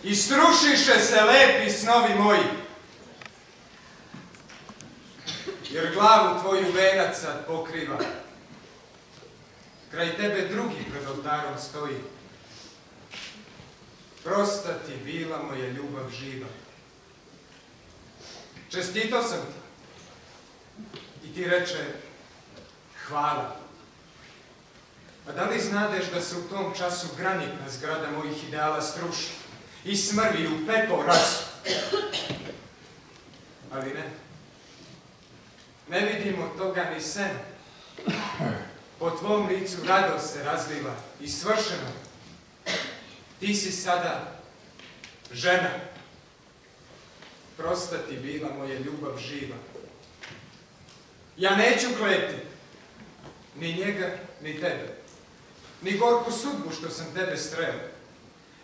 i strušiše se lepi snovi moji. Jer glavu tvoju venac sad pokriva. Kraj tebe drugi pred oltarom stoji. Prosta ti bila moja ljubav živa. Čestito sam ti. I ti reče, hvala. A da li znadeš da se u tom času granitna zgrada mojih ideala struši i smrvi u pepeo rasu? Ali ne. Ne vidim od toga ni sena. Po tvom licu radost se razliva i svršeno. Ti si sada žena. Prosta ti bila moja ljubav živa. Ja neću kleti ni njega, ni tebe, ni gorku sudbu što sam tebe streo.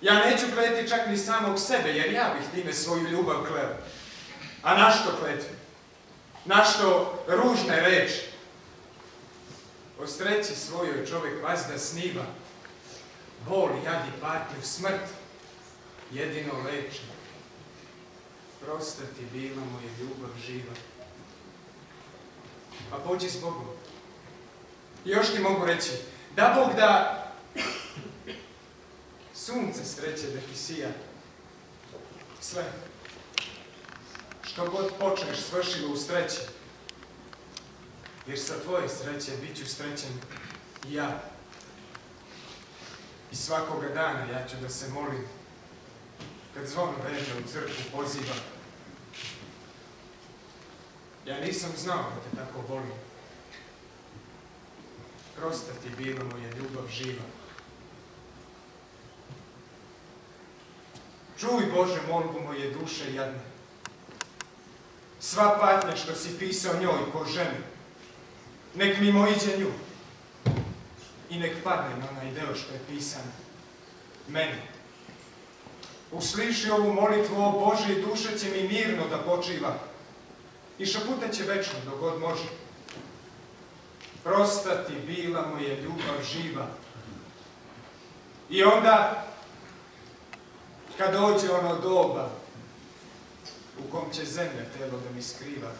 Ja neću kleti čak ni samog sebe, jer ja bih time svoju ljubav kleo. A našto kletve? Našto ružne reči? O sreći svojoj čovjek vazda sniva. Bol, jad i patnju, smrt jedino leči. Prosta ti bila moja ljubav živa. A pođi s Bogom. I još ti mogu reći, da Bog da sunce sreće da ti sija. Sve. Što god počneš svršilo u sreći. Jer sa tvoje sreće bit ću srećen i ja. I svakoga dana ja ću da se molim kad zvon veže u crkvu poziva. Ja nisam znao da te tako volim. Prosta ti bila moja ljubav živa. Čuj, Bože, molbu moje duše jadne. Sva patnja što si pisao njoj ko ženi, nek mimo iđe nju i nek padne na onaj deo što je pisan meni. Usliši ovu molitvu, o Bože, i duša će mi mirno da počiva i šaputaće večno dok god može. Prosta ti bila moja ljubav živa. I onda, kad dođe ono doba u kom će zemlja telo da mi skriva,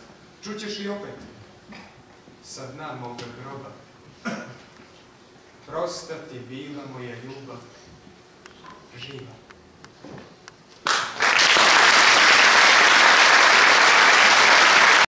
čućeš i opet sa dna moga groba. Prosta ti bila moja ljubav živa.